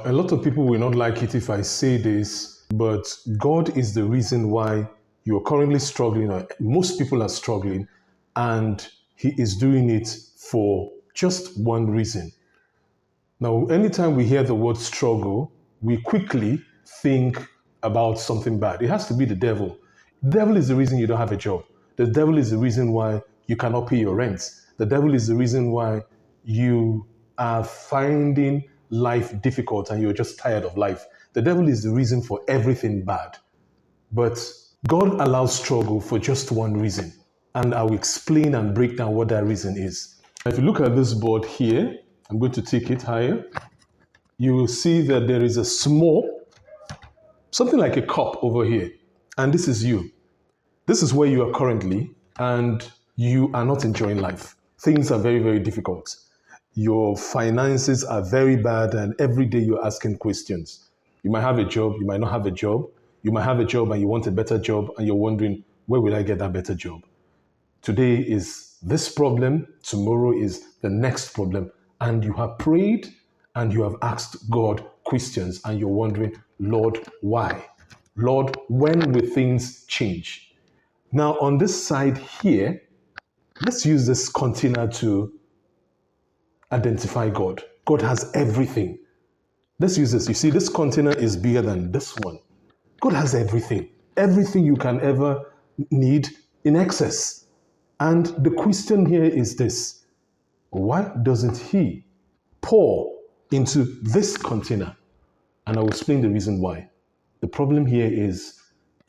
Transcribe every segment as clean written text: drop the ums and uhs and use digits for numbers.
A lot of people will not like it if I say this, but God is the reason why you're currently struggling, or most people are struggling, and He is doing it for just one reason. Now, anytime we hear the word struggle, we quickly think about something bad. It has to be the devil. The devil is the reason you don't have a job. The devil is the reason why you cannot pay your rent. The devil is the reason why you are finding life difficult and you're just tired of life. The devil is the reason for everything bad. But God allows struggle for just one reason. And I will explain and break down what that reason is. If you look at this board here, I'm going to take it higher. You will see that there is a small, something like a cup over here. And this is you. This is where you are currently, and you are not enjoying life. Things are very, very difficult. Your finances are very bad, and every day you're asking questions. You might have a job, you might not have a job. You might have a job and you want a better job, and you're wondering, where will I get that better job? Today is this problem, tomorrow is the next problem. And you have prayed and you have asked God questions, and you're wondering, Lord, why? Lord, when will things change? Now, on this side here, let's use this container to identify God. God has everything. Let's use this. You see, this container is bigger than this one. God has everything. Everything you can ever need in excess. And the question here is this: why doesn't He pour into this container? And I will explain the reason why. The problem here is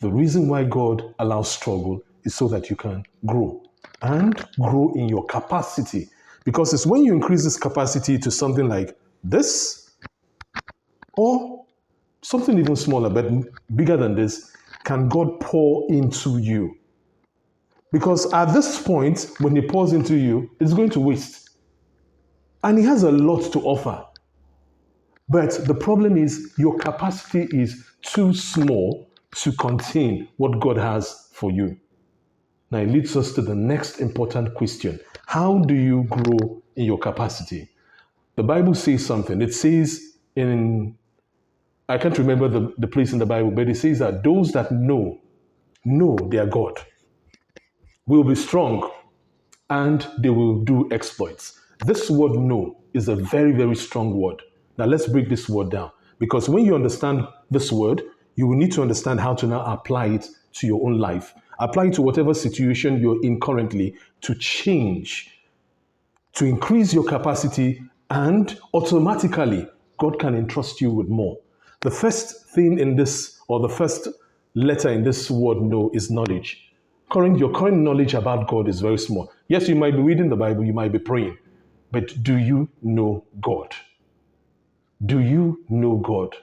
the reason why God allows struggle is so that you can grow and grow in your capacity. Because it's when you increase this capacity to something like this or something even smaller but bigger than this, can God pour into you. Because at this point, when He pours into you, it's going to waste. And He has a lot to offer. But the problem is your capacity is too small to contain what God has for you. Now it leads us to the next important question. How do you grow in your capacity? The Bible says something. It says I can't remember the place in the Bible, but it says that those that know their God will be strong and they will do exploits. This word know is a very, very strong word. Now let's break this word down, because when you understand this word, you will need to understand how to now apply it to your own life. Apply it to whatever situation you're in currently to change, to increase your capacity, and automatically God can entrust you with more. The first thing in this, or the first letter in this word know, is knowledge. Your current knowledge about God is very small. Yes, you might be reading the Bible, you might be praying, but do you know God? Do you know God?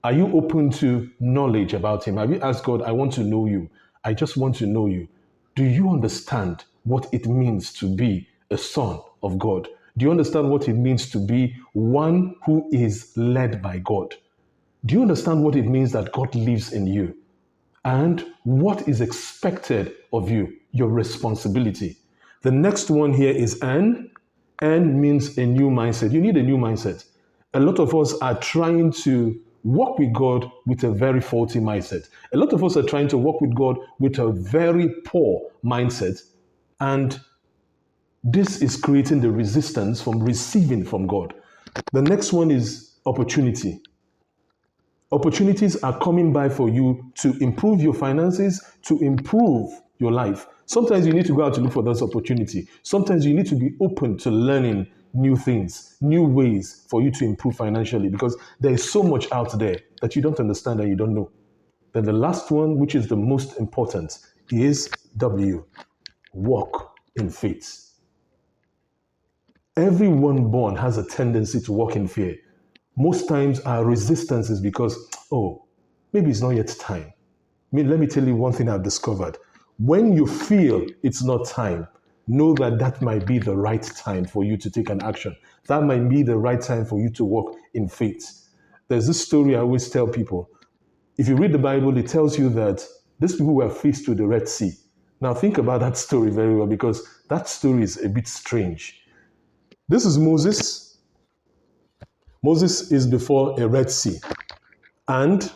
Are you open to knowledge about Him? Have you asked God, I want to know you. I just want to know you. Do you understand what it means to be a son of God? Do you understand what it means to be one who is led by God? Do you understand what it means that God lives in you? And what is expected of you, your responsibility? The next one here is N. N means a new mindset. You need a new mindset. A lot of us are trying to walk with God with a very faulty mindset. A lot of us are trying to walk with God with a very poor mindset. And this is creating the resistance from receiving from God. The next one is opportunity. Opportunities are coming by for you to improve your finances, to improve your life. Sometimes you need to go out to look for those opportunities. Sometimes you need to be open to learning new things, new ways for you to improve financially, because there is so much out there that you don't understand and you don't know. Then the last one, which is the most important, is W, walk in faith. Everyone born has a tendency to walk in fear. Most times our resistance is because, maybe it's not yet time. Let me tell you one thing I've discovered. When you feel it's not time, know that that might be the right time for you to take an action. That might be the right time for you to walk in faith. There's this story I always tell people. If you read the Bible, it tells you that these people were faced with the Red Sea. Now think about that story very well, because that story is a bit strange. This is Moses. Moses is before a Red Sea. And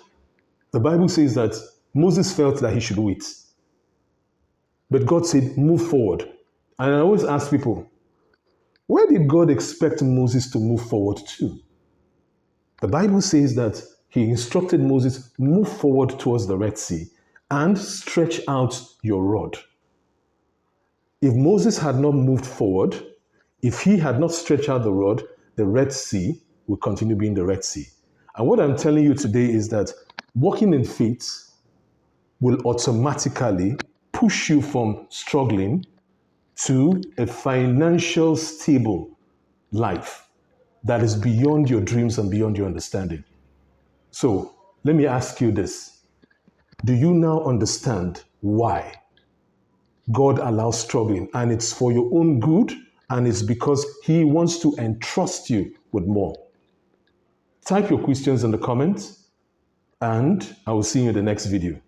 the Bible says that Moses felt that he should wait. But God said, move forward. And I always ask people, where did God expect Moses to move forward to? The Bible says that he instructed Moses, move forward towards the Red Sea and stretch out your rod. If Moses had not moved forward, if he had not stretched out the rod, the Red Sea will continue being the Red Sea. And what I'm telling you today is that walking in faith will automatically push you from struggling to a financial stable life that is beyond your dreams and beyond your understanding. So let me ask you this. Do you now understand why God allows struggling? And it's for your own good, and it's because he wants to entrust you with more. Type your questions in the comments, and I will see you in the next video.